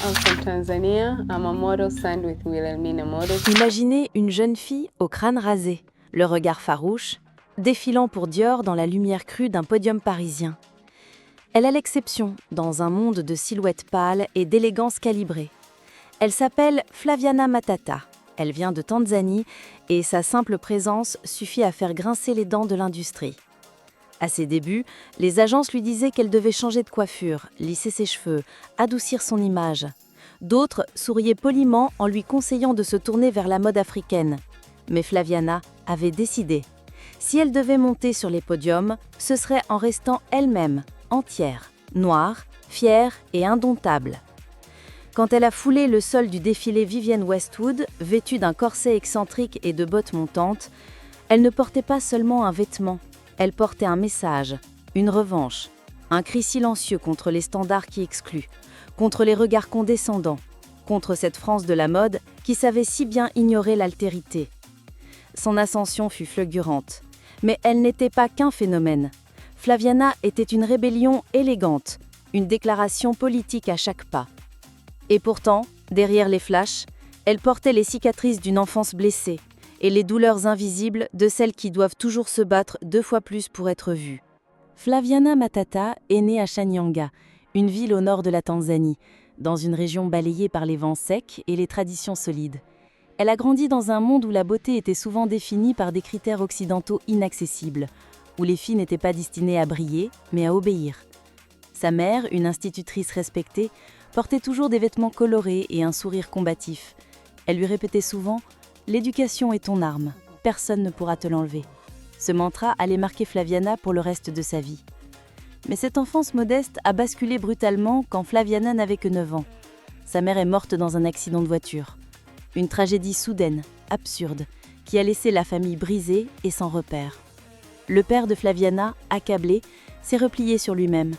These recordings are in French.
I'm from Tanzania. I'm a model signed with Wilhelmina Models. Imaginez une jeune fille au crâne rasé, le regard farouche, défilant pour Dior dans la lumière crue d'un podium parisien. Elle a l'exception dans un monde de silhouettes pâles et d'élégance calibrée. Elle s'appelle Flaviana Matata. Elle vient de Tanzanie et sa simple présence suffit à faire grincer les dents de l'industrie. À ses débuts, les agences lui disaient qu'elle devait changer de coiffure, lisser ses cheveux, adoucir son image. D'autres souriaient poliment en lui conseillant de se tourner vers la mode africaine. Mais Flaviana avait décidé. Si elle devait monter sur les podiums, ce serait en restant elle-même, entière, noire, fière et indomptable. Quand elle a foulé le sol du défilé Vivienne Westwood, vêtue d'un corset excentrique et de bottes montantes, elle ne portait pas seulement un vêtement, elle portait un message, une revanche, un cri silencieux contre les standards qui excluent, contre les regards condescendants, contre cette France de la mode qui savait si bien ignorer l'altérité. Son ascension fut fulgurante, mais elle n'était pas qu'un phénomène. Flaviana était une rébellion élégante, une déclaration politique à chaque pas. Et pourtant, derrière les flashs, elle portait les cicatrices d'une enfance blessée et les douleurs invisibles de celles qui doivent toujours se battre 2 fois plus pour être vues. Flaviana Matata est née à Shinyanga, une ville au nord de la Tanzanie, dans une région balayée par les vents secs et les traditions solides. Elle a grandi dans un monde où la beauté était souvent définie par des critères occidentaux inaccessibles, où les filles n'étaient pas destinées à briller, mais à obéir. Sa mère, une institutrice respectée, portait toujours des vêtements colorés et un sourire combatif. Elle lui répétait souvent « L'éducation est ton arme, personne ne pourra te l'enlever ». Ce mantra allait marquer Flaviana pour le reste de sa vie. Mais cette enfance modeste a basculé brutalement quand Flaviana n'avait que 9 ans. Sa mère est morte dans un accident de voiture. Une tragédie soudaine, absurde, qui a laissé la famille brisée et sans repère. Le père de Flaviana, accablé, s'est replié sur lui-même.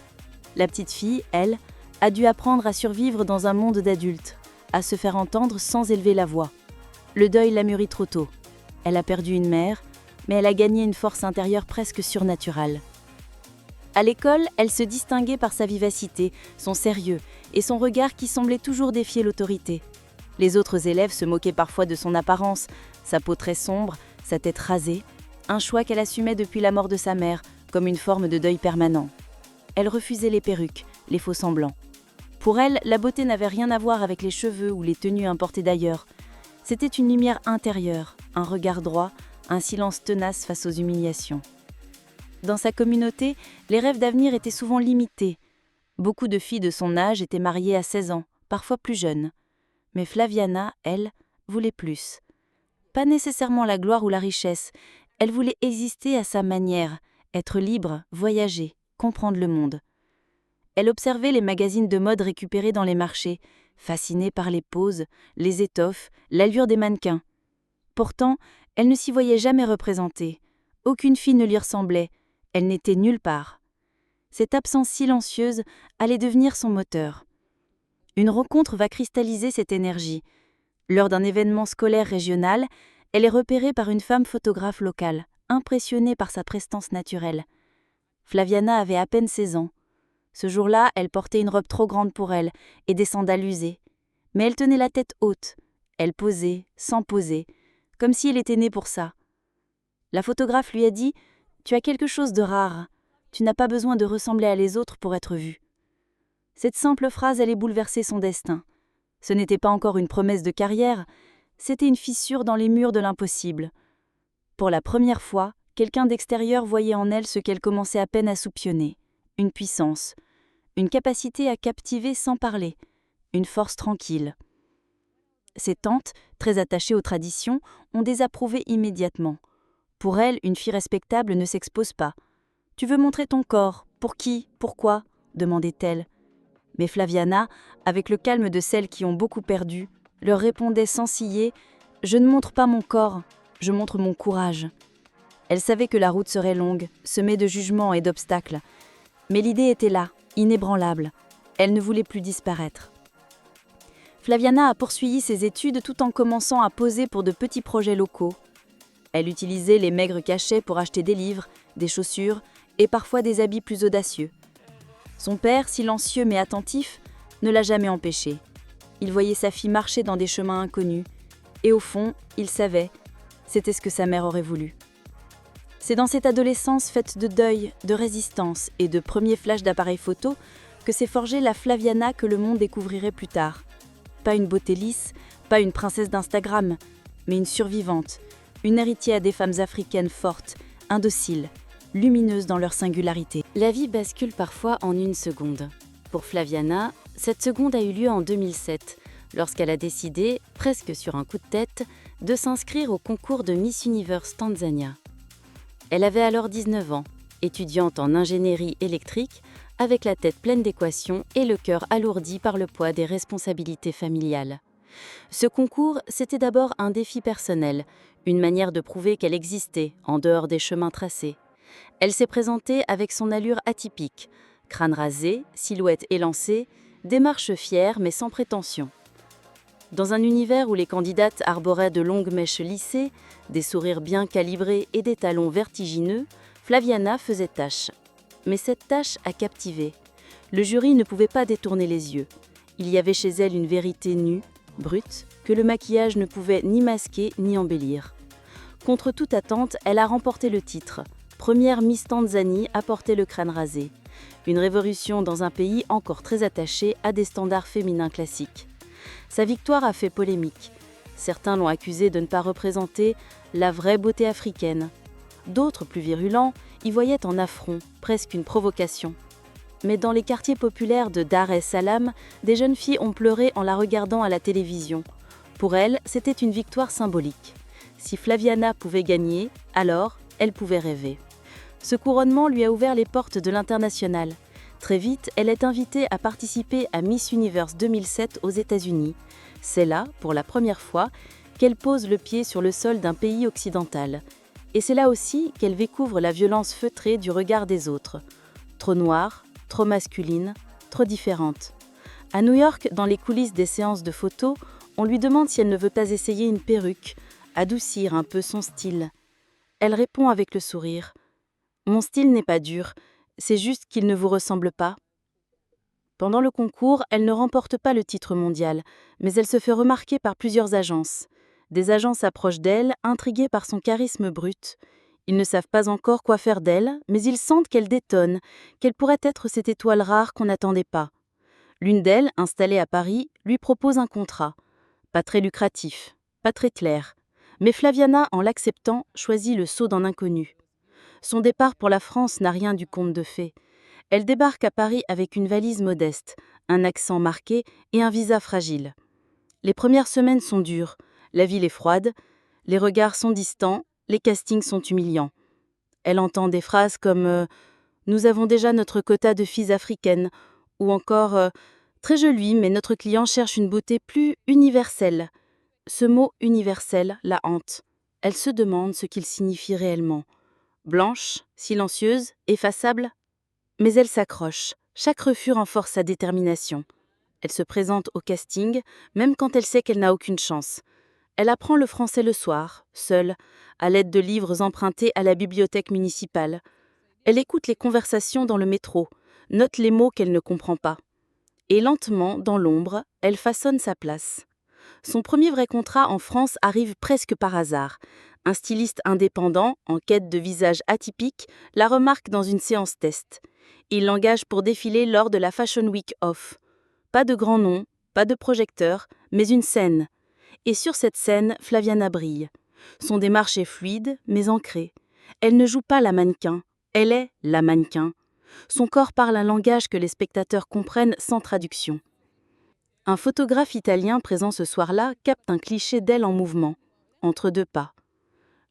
La petite fille, elle, a dû apprendre à survivre dans un monde d'adultes, à se faire entendre sans élever la voix. Le deuil l'a mûrie trop tôt. Elle a perdu une mère, mais elle a gagné une force intérieure presque surnaturelle. À l'école, elle se distinguait par sa vivacité, son sérieux et son regard qui semblait toujours défier l'autorité. Les autres élèves se moquaient parfois de son apparence, sa peau très sombre, sa tête rasée, un choix qu'elle assumait depuis la mort de sa mère, comme une forme de deuil permanent. Elle refusait les perruques, les faux-semblants. Pour elle, la beauté n'avait rien à voir avec les cheveux ou les tenues importées d'ailleurs. C'était une lumière intérieure, un regard droit, un silence tenace face aux humiliations. Dans sa communauté, les rêves d'avenir étaient souvent limités. Beaucoup de filles de son âge étaient mariées à 16 ans, parfois plus jeunes. Mais Flaviana, elle, voulait plus. Pas nécessairement la gloire ou la richesse, elle voulait exister à sa manière, être libre, voyager, comprendre le monde. Elle observait les magazines de mode récupérés dans les marchés, fascinée par les poses, les étoffes, l'allure des mannequins. Pourtant, elle ne s'y voyait jamais représentée. Aucune fille ne lui ressemblait, elle n'était nulle part. Cette absence silencieuse allait devenir son moteur. Une rencontre va cristalliser cette énergie. Lors d'un événement scolaire régional, elle est repérée par une femme photographe locale, impressionnée par sa prestance naturelle. Flaviana avait à peine 16 ans. Ce jour-là, elle portait une robe trop grande pour elle et des sandales usées. Mais elle tenait la tête haute. Elle posait, sans poser, comme si elle était née pour ça. La photographe lui a dit « Tu as quelque chose de rare. Tu n'as pas besoin de ressembler à les autres pour être vue. » Cette simple phrase allait bouleverser son destin. Ce n'était pas encore une promesse de carrière, c'était une fissure dans les murs de l'impossible. Pour la première fois, quelqu'un d'extérieur voyait en elle ce qu'elle commençait à peine à soupçonner. Une puissance, une capacité à captiver sans parler, une force tranquille. Ses tantes, très attachées aux traditions, ont désapprouvé immédiatement. Pour elle, une fille respectable ne s'expose pas. « Tu veux montrer ton corps, pour qui, pourquoi ?» demandait-elle. Mais Flaviana, avec le calme de celles qui ont beaucoup perdu, leur répondait sans ciller « Je ne montre pas mon corps, je montre mon courage. » Elle savait que la route serait longue, semée de jugements et d'obstacles. Mais l'idée était là, inébranlable. Elle ne voulait plus disparaître. Flaviana a poursuivi ses études tout en commençant à poser pour de petits projets locaux. Elle utilisait les maigres cachets pour acheter des livres, des chaussures et parfois des habits plus audacieux. Son père, silencieux mais attentif, ne l'a jamais empêchée. Il voyait sa fille marcher dans des chemins inconnus. Et au fond, il savait, c'était ce que sa mère aurait voulu. C'est dans cette adolescence faite de deuil, de résistance et de premiers flashs d'appareil photo que s'est forgée la Flaviana que le monde découvrirait plus tard. Pas une beauté lisse, pas une princesse d'Instagram, mais une survivante, une héritière des femmes africaines fortes, indociles, lumineuses dans leur singularité. La vie bascule parfois en une seconde. Pour Flaviana, cette seconde a eu lieu en 2007, lorsqu'elle a décidé, presque sur un coup de tête, de s'inscrire au concours de Miss Universe Tanzania. Elle avait alors 19 ans, étudiante en ingénierie électrique, avec la tête pleine d'équations et le cœur alourdi par le poids des responsabilités familiales. Ce concours, c'était d'abord un défi personnel, une manière de prouver qu'elle existait en dehors des chemins tracés. Elle s'est présentée avec son allure atypique, crâne rasé, silhouette élancée, démarche fière mais sans prétention. Dans un univers où les candidates arboraient de longues mèches lissées, des sourires bien calibrés et des talons vertigineux, Flaviana faisait tâche. Mais cette tâche a captivé. Le jury ne pouvait pas détourner les yeux. Il y avait chez elle une vérité nue, brute, que le maquillage ne pouvait ni masquer ni embellir. Contre toute attente, elle a remporté le titre. Première Miss Tanzanie à porter le crâne rasé. Une révolution dans un pays encore très attaché à des standards féminins classiques. Sa victoire a fait polémique. Certains l'ont accusée de ne pas représenter la vraie beauté africaine. D'autres, plus virulents, y voyaient en affront, presque une provocation. Mais dans les quartiers populaires de Dar es Salaam, des jeunes filles ont pleuré en la regardant à la télévision. Pour elles, c'était une victoire symbolique. Si Flaviana pouvait gagner, alors elle pouvait rêver. Ce couronnement lui a ouvert les portes de l'international. Très vite, elle est invitée à participer à Miss Universe 2007 aux États-Unis. C'est là, pour la première fois, qu'elle pose le pied sur le sol d'un pays occidental. Et c'est là aussi qu'elle découvre la violence feutrée du regard des autres. Trop noire, trop masculine, trop différente. À New York, dans les coulisses des séances de photos, on lui demande si elle ne veut pas essayer une perruque, adoucir un peu son style. Elle répond avec le sourire. « Mon style n'est pas dur, c'est juste qu'il ne vous ressemble pas. » Pendant le concours, elle ne remporte pas le titre mondial, mais elle se fait remarquer par plusieurs agences. Des agents s'approchent d'elle, intrigués par son charisme brut. Ils ne savent pas encore quoi faire d'elle, mais ils sentent qu'elle détonne, qu'elle pourrait être cette étoile rare qu'on n'attendait pas. L'une d'elles, installée à Paris, lui propose un contrat. Pas très lucratif, pas très clair. Mais Flaviana, en l'acceptant, choisit le saut dans l'inconnu. Son départ pour la France n'a rien du conte de fées. Elle débarque à Paris avec une valise modeste, un accent marqué et un visa fragile. Les premières semaines sont dures, la ville est froide, les regards sont distants, les castings sont humiliants. Elle entend des phrases comme « Nous avons déjà notre quota de filles africaines » ou encore « Très jolie, mais notre client cherche une beauté plus universelle ». Ce mot « universel » la hante. Elle se demande ce qu'il signifie réellement. Blanche, silencieuse, effaçable. Mais elle s'accroche. Chaque refus renforce sa détermination. Elle se présente au casting, même quand elle sait qu'elle n'a aucune chance. Elle apprend le français le soir, seule, à l'aide de livres empruntés à la bibliothèque municipale. Elle écoute les conversations dans le métro, note les mots qu'elle ne comprend pas. Et lentement, dans l'ombre, elle façonne sa place. Son premier vrai contrat en France arrive presque par hasard. Un styliste indépendant, en quête de visage atypique, la remarque dans une séance test. Il l'engage pour défiler lors de la Fashion Week Off. Pas de grand nom, pas de projecteur, mais une scène. Et sur cette scène, Flaviana brille. Son démarche est fluide, mais ancrée. Elle ne joue pas la mannequin, elle est la mannequin. Son corps parle un langage que les spectateurs comprennent sans traduction. Un photographe italien présent ce soir-là capte un cliché d'elle en mouvement, entre deux pas.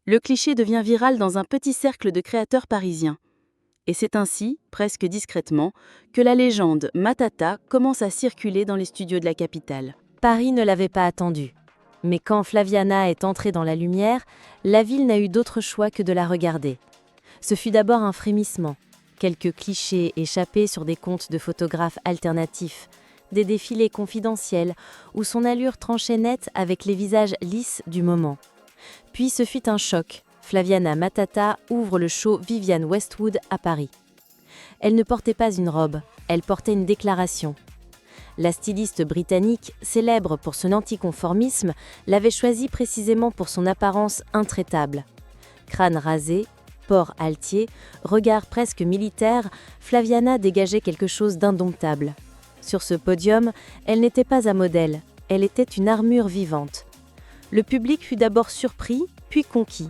Le cliché devient viral dans un petit cercle de créateurs parisiens. Et c'est ainsi, presque discrètement, que la légende Matata commence à circuler dans les studios de la capitale. Paris ne l'avait pas attendue. Mais quand Flaviana est entrée dans la lumière, la ville n'a eu d'autre choix que de la regarder. Ce fut d'abord un frémissement, quelques clichés échappés sur des comptes de photographes alternatifs, des défilés confidentiels où son allure tranchait net avec les visages lisses du moment. Puis ce fut un choc. Flaviana Matata ouvre le show Vivienne Westwood à Paris. Elle ne portait pas une robe, elle portait une déclaration. La styliste britannique, célèbre pour son anticonformisme, l'avait choisie précisément pour son apparence intraitable. Crâne rasé, port altier, regard presque militaire, Flaviana dégageait quelque chose d'indomptable. Sur ce podium, elle n'était pas un modèle, elle était une armure vivante. Le public fut d'abord surpris, puis conquis.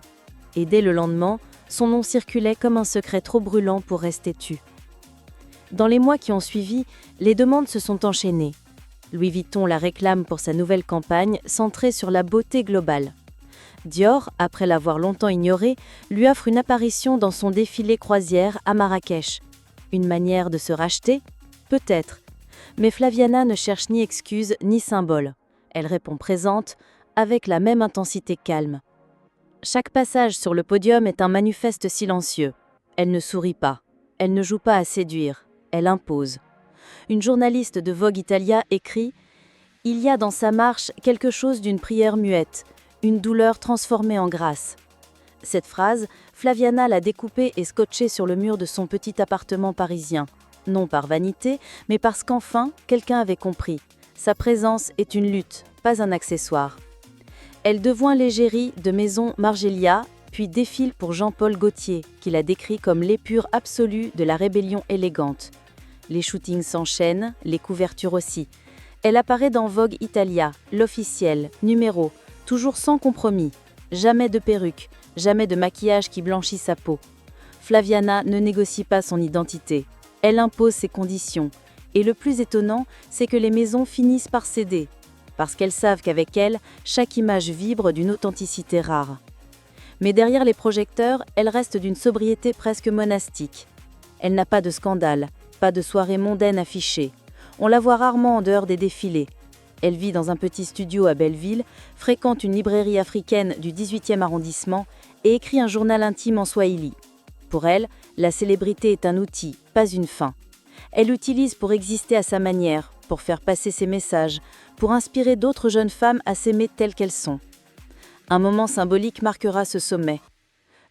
Et dès le lendemain, son nom circulait comme un secret trop brûlant pour rester tu. Dans les mois qui ont suivi, les demandes se sont enchaînées. Louis Vuitton la réclame pour sa nouvelle campagne centrée sur la beauté globale. Dior, après l'avoir longtemps ignorée, lui offre une apparition dans son défilé croisière à Marrakech. Une manière de se racheter ? Peut-être. Mais Flaviana ne cherche ni excuse ni symbole. Elle répond présente, avec la même intensité calme. Chaque passage sur le podium est un manifeste silencieux. Elle ne sourit pas. Elle ne joue pas à séduire. Elle impose. Une journaliste de Vogue Italia écrit « Il y a dans sa marche quelque chose d'une prière muette, une douleur transformée en grâce. » Cette phrase, Flaviana l'a découpée et scotchée sur le mur de son petit appartement parisien. Non par vanité, mais parce qu'enfin, quelqu'un avait compris. Sa présence est une lutte, pas un accessoire. Elle devient l'égérie de Maison Margiela, puis défile pour Jean-Paul Gaultier, qui la décrit comme l'épure absolue de la rébellion élégante. Les shootings s'enchaînent, les couvertures aussi. Elle apparaît dans Vogue Italia, l'officiel, numéro, toujours sans compromis. Jamais de perruque, jamais de maquillage qui blanchit sa peau. Flaviana ne négocie pas son identité. Elle impose ses conditions. Et le plus étonnant, c'est que les maisons finissent par céder. Parce qu'elles savent qu'avec elle, chaque image vibre d'une authenticité rare. Mais derrière les projecteurs, elle reste d'une sobriété presque monastique. Elle n'a pas de scandale, pas de soirée mondaine affichée. On la voit rarement en dehors des défilés. Elle vit dans un petit studio à Belleville, fréquente une librairie africaine du 18e arrondissement et écrit un journal intime en swahili. Pour elle, la célébrité est un outil, pas une fin. Elle l'utilise pour exister à sa manière, pour faire passer ses messages, pour inspirer d'autres jeunes femmes à s'aimer telles qu'elles sont. Un moment symbolique marquera ce sommet.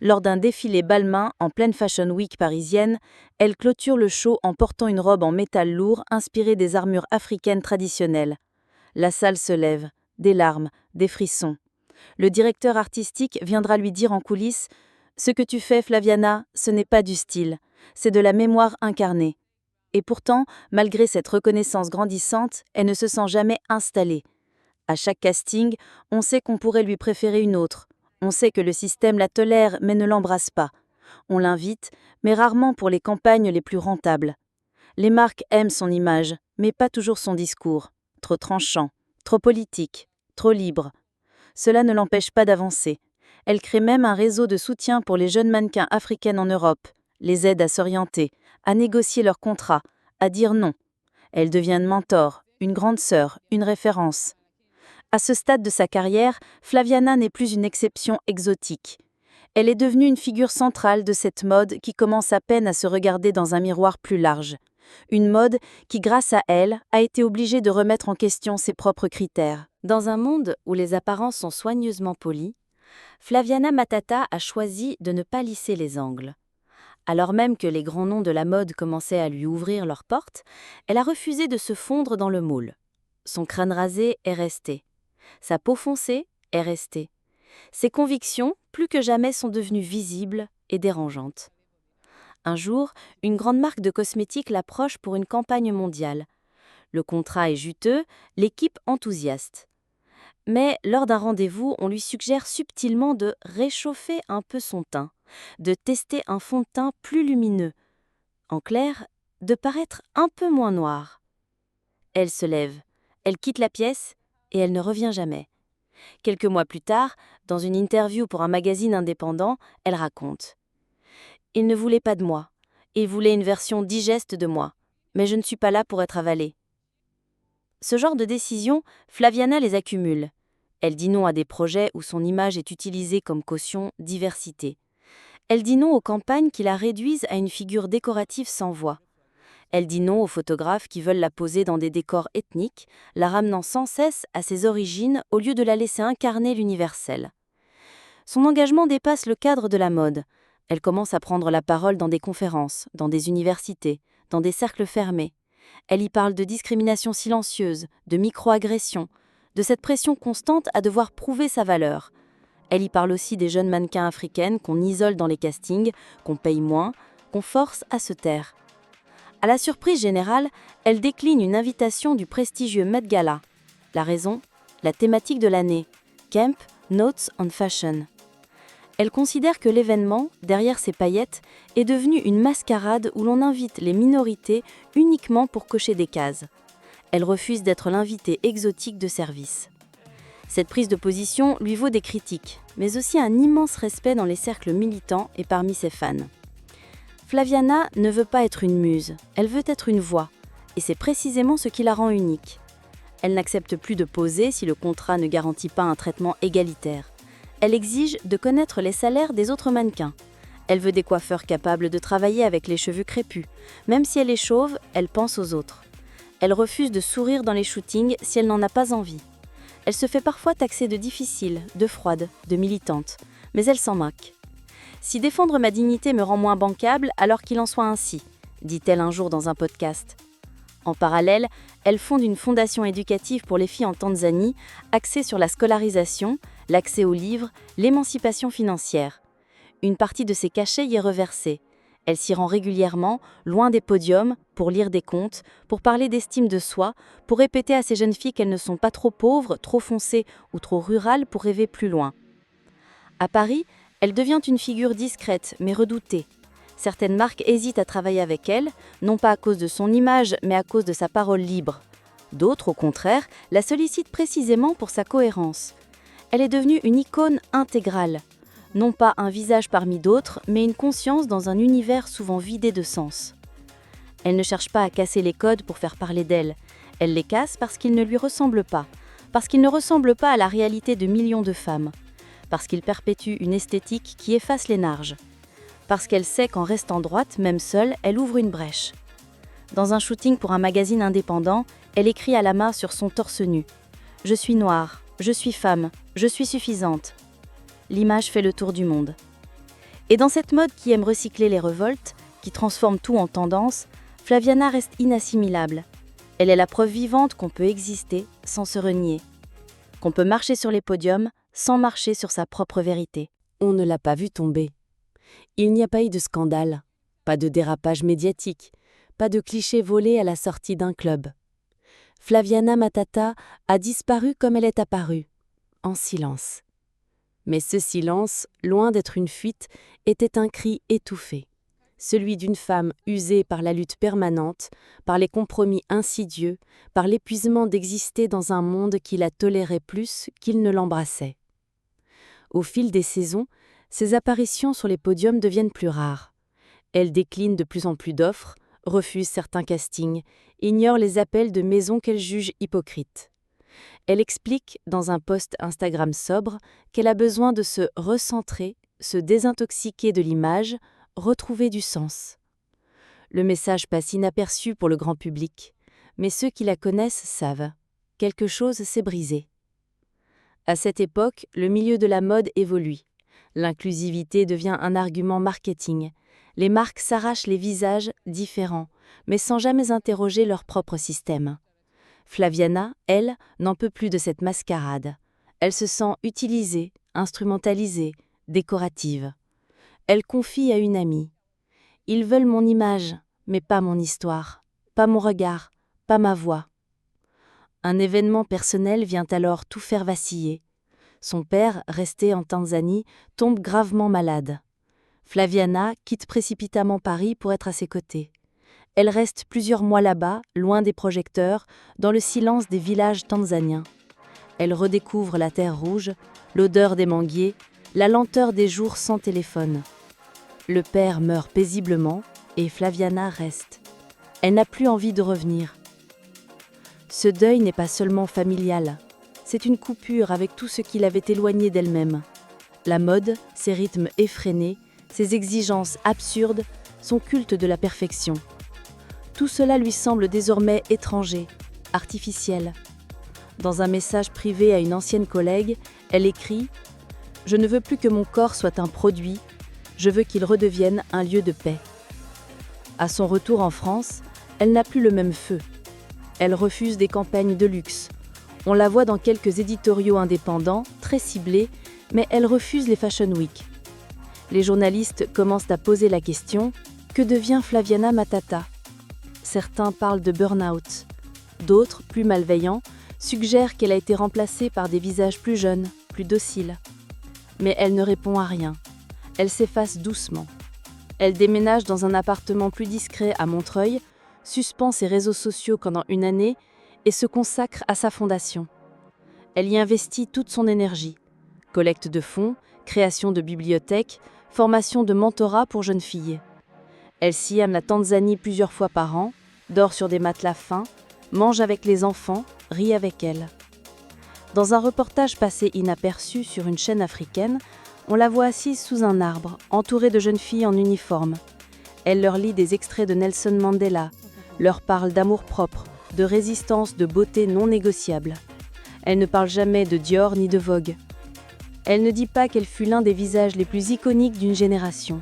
Lors d'un défilé Balmain en pleine Fashion Week parisienne, elle clôture le show en portant une robe en métal lourd inspirée des armures africaines traditionnelles. La salle se lève, des larmes, des frissons. Le directeur artistique viendra lui dire en coulisses « Ce que tu fais, Flaviana, ce n'est pas du style, c'est de la mémoire incarnée. » Et pourtant, malgré cette reconnaissance grandissante, elle ne se sent jamais installée. À chaque casting, on sait qu'on pourrait lui préférer une autre. On sait que le système la tolère mais ne l'embrasse pas. On l'invite, mais rarement pour les campagnes les plus rentables. Les marques aiment son image, mais pas toujours son discours. Trop tranchant, trop politique, trop libre. Cela ne l'empêche pas d'avancer. Elle crée même un réseau de soutien pour les jeunes mannequins africaines en Europe, les aide à s'orienter, à négocier leurs contrats, à dire non. Elle devient une mentor, une grande sœur, une référence. À ce stade de sa carrière, Flaviana n'est plus une exception exotique. Elle est devenue une figure centrale de cette mode qui commence à peine à se regarder dans un miroir plus large. Une mode qui, grâce à elle, a été obligée de remettre en question ses propres critères. Dans un monde où les apparences sont soigneusement polies, Flaviana Matata a choisi de ne pas lisser les angles. Alors même que les grands noms de la mode commençaient à lui ouvrir leurs portes, elle a refusé de se fondre dans le moule. Son crâne rasé est resté. Sa peau foncée est restée. Ses convictions, plus que jamais, sont devenues visibles et dérangeantes. Un jour, une grande marque de cosmétiques l'approche pour une campagne mondiale. Le contrat est juteux, l'équipe enthousiaste. Mais lors d'un rendez-vous, on lui suggère subtilement de réchauffer un peu son teint, de tester un fond de teint plus lumineux. En clair, de paraître un peu moins noire. Elle se lève, elle quitte la pièce et elle ne revient jamais. Quelques mois plus tard, dans une interview pour un magazine indépendant, elle raconte « Il ne voulait pas de moi. Il voulait une version digeste de moi. Mais je ne suis pas là pour être avalée. » Ce genre de décisions, Flaviana les accumule. Elle dit non à des projets où son image est utilisée comme caution diversité. Elle dit non aux campagnes qui la réduisent à une figure décorative sans voix. Elle dit non aux photographes qui veulent la poser dans des décors ethniques, la ramenant sans cesse à ses origines au lieu de la laisser incarner l'universel. Son engagement dépasse le cadre de la mode. Elle commence à prendre la parole dans des conférences, dans des universités, dans des cercles fermés. Elle y parle de discrimination silencieuse, de micro-agressions, de cette pression constante à devoir prouver sa valeur. Elle y parle aussi des jeunes mannequins africaines qu'on isole dans les castings, qu'on paye moins, qu'on force à se taire. À la surprise générale, elle décline une invitation du prestigieux Met Gala. La raison ? La thématique de l'année, Camp Notes on Fashion. Elle considère que l'événement, derrière ses paillettes, est devenu une mascarade où l'on invite les minorités uniquement pour cocher des cases. Elle refuse d'être l'invité exotique de service. Cette prise de position lui vaut des critiques, mais aussi un immense respect dans les cercles militants et parmi ses fans. Flaviana ne veut pas être une muse, elle veut être une voix, et c'est précisément ce qui la rend unique. Elle n'accepte plus de poser si le contrat ne garantit pas un traitement égalitaire. Elle exige de connaître les salaires des autres mannequins. Elle veut des coiffeurs capables de travailler avec les cheveux crépus. Même si elle est chauve, elle pense aux autres. Elle refuse de sourire dans les shootings si elle n'en a pas envie. Elle se fait parfois taxer de difficile, de froide, de militante, mais elle s'en moque. « Si défendre ma dignité me rend moins bancable, alors qu'il en soit ainsi », dit-elle un jour dans un podcast. En parallèle, elle fonde une fondation éducative pour les filles en Tanzanie, axée sur la scolarisation, l'accès aux livres, l'émancipation financière. Une partie de ses cachets y est reversée. Elle s'y rend régulièrement, loin des podiums, pour lire des contes, pour parler d'estime de soi, pour répéter à ces jeunes filles qu'elles ne sont pas trop pauvres, trop foncées ou trop rurales pour rêver plus loin. À Paris, elle devient une figure discrète mais redoutée. Certaines marques hésitent à travailler avec elle, non pas à cause de son image, mais à cause de sa parole libre. D'autres, au contraire, la sollicitent précisément pour sa cohérence. Elle est devenue une icône intégrale. Non pas un visage parmi d'autres, mais une conscience dans un univers souvent vidé de sens. Elle ne cherche pas à casser les codes pour faire parler d'elle. Elle les casse parce qu'ils ne lui ressemblent pas, parce qu'ils ne ressemblent pas à la réalité de millions de femmes, parce qu'ils perpétuent une esthétique qui efface les marges. Parce qu'elle sait qu'en restant droite, même seule, elle ouvre une brèche. Dans un shooting pour un magazine indépendant, elle écrit à la main sur son torse nu « Je suis noire, je suis femme, je suis suffisante ». L'image fait le tour du monde. Et dans cette mode qui aime recycler les révoltes, qui transforme tout en tendance, Flaviana reste inassimilable. Elle est la preuve vivante qu'on peut exister sans se renier, qu'on peut marcher sur les podiums sans marcher sur sa propre vérité. On ne l'a pas vue tomber. Il n'y a pas eu de scandale, pas de dérapage médiatique, pas de clichés volés à la sortie d'un club. Flaviana Matata a disparu comme elle est apparue, en silence. Mais ce silence, loin d'être une fuite, était un cri étouffé. Celui d'une femme usée par la lutte permanente, par les compromis insidieux, par l'épuisement d'exister dans un monde qui la tolérait plus qu'il ne l'embrassait. Au fil des saisons, ses apparitions sur les podiums deviennent plus rares. Elle décline de plus en plus d'offres, refuse certains castings, ignore les appels de maisons qu'elle juge hypocrites. Elle explique, dans un post Instagram sobre, qu'elle a besoin de se recentrer, se désintoxiquer de l'image, retrouver du sens. Le message passe inaperçu pour le grand public, mais ceux qui la connaissent savent. Quelque chose s'est brisé. À cette époque, le milieu de la mode évolue. L'inclusivité devient un argument marketing. Les marques s'arrachent les visages différents, mais sans jamais interroger leur propre système. Flaviana, elle, n'en peut plus de cette mascarade. Elle se sent utilisée, instrumentalisée, décorative. Elle confie à une amie. « Ils veulent mon image, mais pas mon histoire, pas mon regard, pas ma voix. » Un événement personnel vient alors tout faire vaciller. Son père, resté en Tanzanie, tombe gravement malade. Flaviana quitte précipitamment Paris pour être à ses côtés. Elle reste plusieurs mois là-bas, loin des projecteurs, dans le silence des villages tanzaniens. Elle redécouvre la terre rouge, l'odeur des manguiers, la lenteur des jours sans téléphone. Le père meurt paisiblement et Flaviana reste. Elle n'a plus envie de revenir. Ce deuil n'est pas seulement familial. C'est une coupure avec tout ce qui l'avait éloignée d'elle-même. La mode, ses rythmes effrénés, ses exigences absurdes, son culte de la perfection. Tout cela lui semble désormais étranger, artificiel. Dans un message privé à une ancienne collègue, elle écrit « Je ne veux plus que mon corps soit un produit, je veux qu'il redevienne un lieu de paix. » À son retour en France, Elle n'a plus le même feu. Elle refuse des campagnes de luxe. On la voit dans quelques éditoriaux indépendants, très ciblés, mais elle refuse les Fashion Week. Les journalistes commencent à poser la question « Que devient Flaviana Matata ?» Certains parlent de burn-out. D'autres, plus malveillants, suggèrent qu'elle a été remplacée par des visages plus jeunes, plus dociles. Mais elle ne répond à rien. Elle s'efface doucement. Elle déménage dans un appartement plus discret à Montreuil, suspend ses réseaux sociaux pendant une année et se consacre à sa fondation. Elle y investit toute son énergie. Collecte de fonds, création de bibliothèques, formation de mentorat pour jeunes filles. Elle sillonne la Tanzanie plusieurs fois par an, dort sur des matelas fins, mange avec les enfants, rit avec elles. Dans un reportage passé inaperçu sur une chaîne africaine, on la voit assise sous un arbre, entourée de jeunes filles en uniforme. Elle leur lit des extraits de Nelson Mandela, leur parle d'amour-propre, de résistance, de beauté non négociable. Elle ne parle jamais de Dior ni de Vogue. Elle ne dit pas qu'elle fut l'un des visages les plus iconiques d'une génération.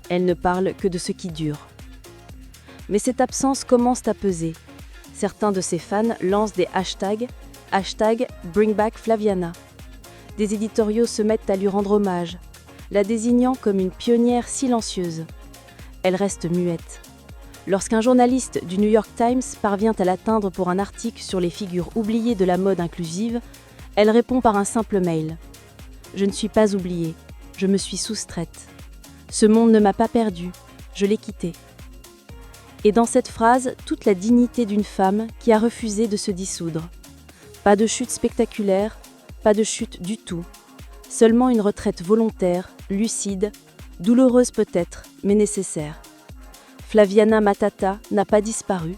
Elle ne parle que de ce qui dure. Mais cette absence commence à peser. Certains de ses fans lancent des hashtags #BringBackFlaviana. Des éditoriaux se mettent à lui rendre hommage, la désignant comme une pionnière silencieuse. Elle reste muette. Lorsqu'un journaliste du New York Times parvient à l'atteindre pour un article sur les figures oubliées de la mode inclusive, elle répond par un simple mail. « Je ne suis pas oubliée, je me suis soustraite. Ce monde ne m'a pas perdue, je l'ai quitté. » Et dans cette phrase, toute la dignité d'une femme qui a refusé de se dissoudre. Pas de chute spectaculaire, pas de chute du tout. Seulement une retraite volontaire, lucide, douloureuse peut-être, mais nécessaire. Flaviana Matata n'a pas disparu.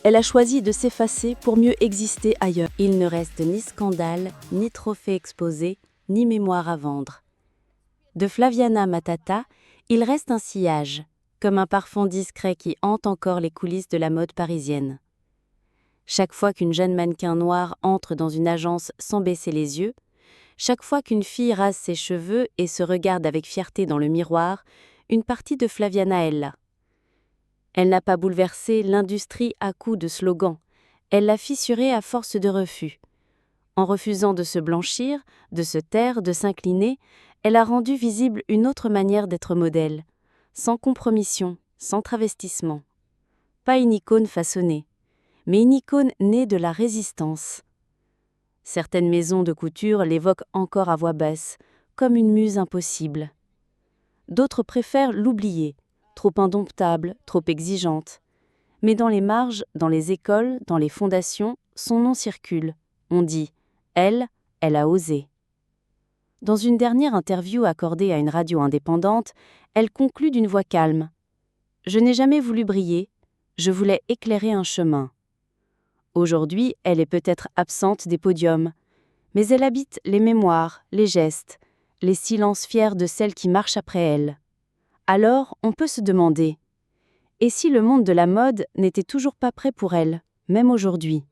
Elle a choisi de s'effacer pour mieux exister ailleurs. Il ne reste ni scandale, ni trophée exposé, ni mémoire à vendre. De Flaviana Matata, il reste un sillage, comme un parfum discret qui hante encore les coulisses de la mode parisienne. Chaque fois qu'une jeune mannequin noire entre dans une agence sans baisser les yeux, chaque fois qu'une fille rase ses cheveux et se regarde avec fierté dans le miroir, une partie de Flaviana est là. Elle n'a pas bouleversé l'industrie à coups de slogans, elle l'a fissurée à force de refus. En refusant de se blanchir, de se taire, de s'incliner, elle a rendu visible une autre manière d'être modèle, sans compromission, sans travestissement. Pas une icône façonnée, mais une icône née de la résistance. Certaines maisons de couture l'évoquent encore à voix basse, comme une muse impossible. D'autres préfèrent l'oublier, trop indomptable, trop exigeante. Mais dans les marges, dans les écoles, dans les fondations, son nom circule. On dit « elle a osé ». Dans une dernière interview accordée à une radio indépendante, elle conclut d'une voix calme. « Je n'ai jamais voulu briller, je voulais éclairer un chemin. » Aujourd'hui, elle est peut-être absente des podiums, mais elle habite les mémoires, les gestes, les silences fiers de celles qui marchent après elle. Alors, on peut se demander, et si le monde de la mode n'était toujours pas prêt pour elle, même aujourd'hui ?